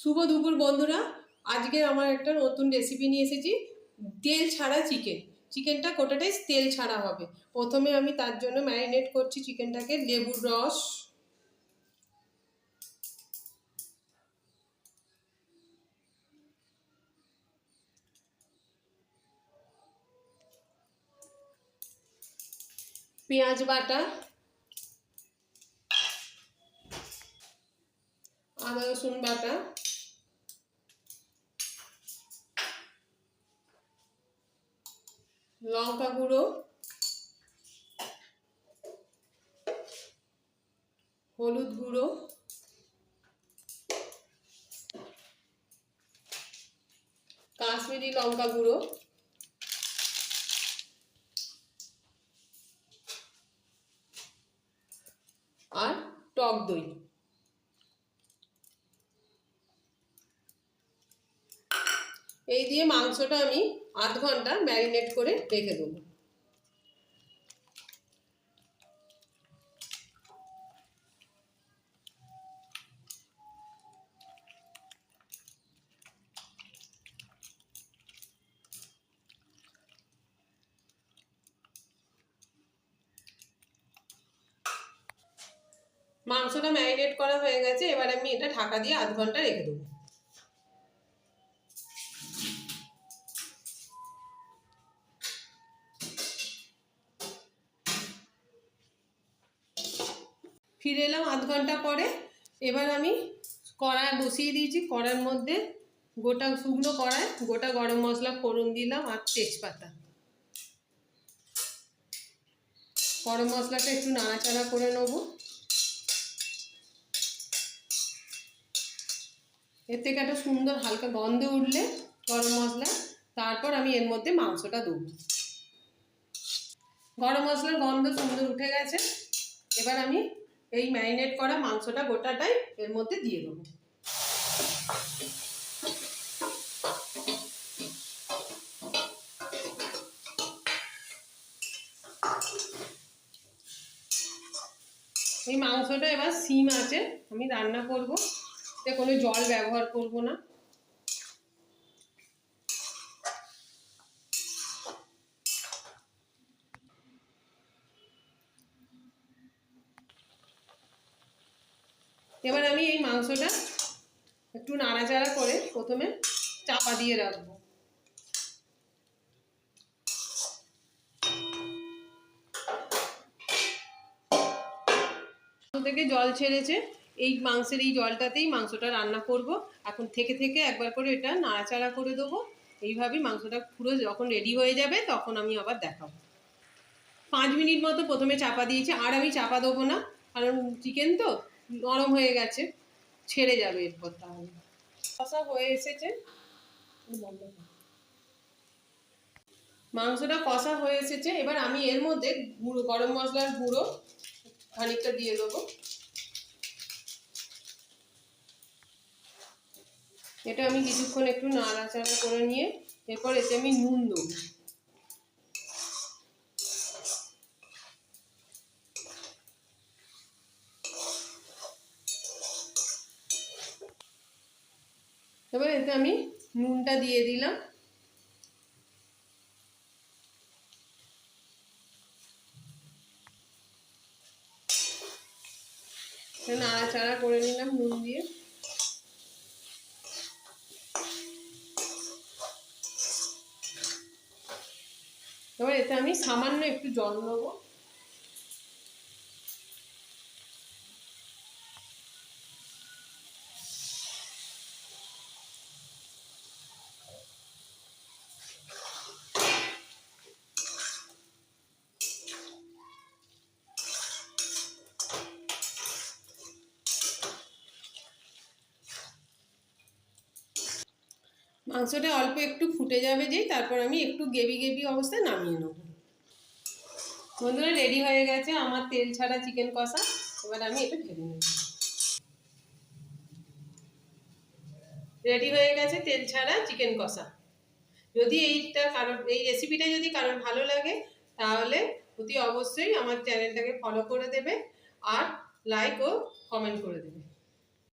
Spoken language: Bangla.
শুভ দুপুর বন্ধুরা, আজকে আমার একটা নতুন রেসিপি নিয়ে এসেছি। তেল ছাড়া চিকেনটা গোটাটাই তেল ছাড়া হবে। প্রথমে আমি তার জন্য ম্যারিনেট করছি চিকেনটাকে। লেবুর রস, পেঁয়াজ বাটা, আদা রসুন বাটা, লঙ্কা গুঁড়ো, হলুদ গুঁড়ো, কাশ্মীরি লঙ্কা গুঁড়ো, আর টক দই। এই দিয়ে মাংসটা আমি আধ ঘন্টা ম্যারিনেট করে রেখে দেবো। মাংসটা ম্যারিনেট করা হয়ে গেছে, এবার আমি এটা ঢাকা দিয়ে আধ ঘন্টা রেখে দেবো। ফিরে এলাম আধ ঘন্টা পরে। এবার আমি কড়াই বসিয়ে দিয়েছি। কড়াইয়ের মধ্যে গোটা শুকনো কড়াই গোটা গরম মশলা ফোড়ন দিলাম আর তেজপাতা। গরম মশলাটা একটু নাড়াচাড়া করে নেবো। এর থেকে একটা সুন্দর হালকা গন্ধ উঠলে গরম মশলা, তারপর আমি এর মধ্যে মাংসটা দেবো। গরম মশলার গন্ধ সুন্দর উঠে গেছে। এবার আমি এই ম্যারিনেট করা মাংসটা গোটাটাই এর মধ্যে দিয়ে দেবো। এই মাংসটা এবার সিম আছে আমি রান্না করব, এতে কোনো জল ব্যবহার করব না। এবার আমি এই মাংসটা একটু নাড়াচাড়া করে প্রথমে চাপা দিয়ে রাখবো। থেকে জল ছেড়েছে, এই মাংসের এই জলটাতেই মাংসটা রান্না করব। এখন থেকে থেকে একবার করে এটা নাড়াচাড়া করে দেবো। এইভাবেই মাংসটা পুরো যখন রেডি হয়ে যাবে তখন আমি আবার দেখাবো। 5 মিনিট মতো প্রথমে চাপা দিয়েছি, আর আমি চাপা দেবো না, কারণ চিকেন তো নরম হয়ে গেছে, ছেড়ে যাবে এরপর। তাহলে কষা হয়ে এসেছে, মাংসটা কষা হয়ে এসেছে। এবার আমি এর মধ্যে গুঁড়ো গরম মশলার গুঁড়ো খানিকটা দিয়ে দেবো। এটা আমি কিছুক্ষণ একটু নাড়াচাড়া করে নিয়ে এরপর এতে আমি নুন দেবো। এবার এতে আমি নুনটা দিয়ে দিলাম। নাড়াচাড়া করে নিলাম নুন দিয়ে। এবার এতে আমি সামান্য একটু জল নেবো। মাংসটা অল্প একটু ফুটে যাবে যেই, তারপর আমি একটু গ্রেভি গ্রেভি অবস্থায় নামিয়ে নেব। বন্ধুরা, রেডি হয়ে গেছে আমার তেল ছাড়া চিকেন কষা। এবার আমি এটা ঢেলে নেব। রেডি হয়ে গেছে তেল ছাড়া চিকেন কষা। যদি এই রেসিপিটা যদি কারোর ভালো লাগে তাহলে অতি অবশ্যই আমার চ্যানেলটাকে ফলো করে দেবে আর লাইক ও কমেন্ট করে দেবে।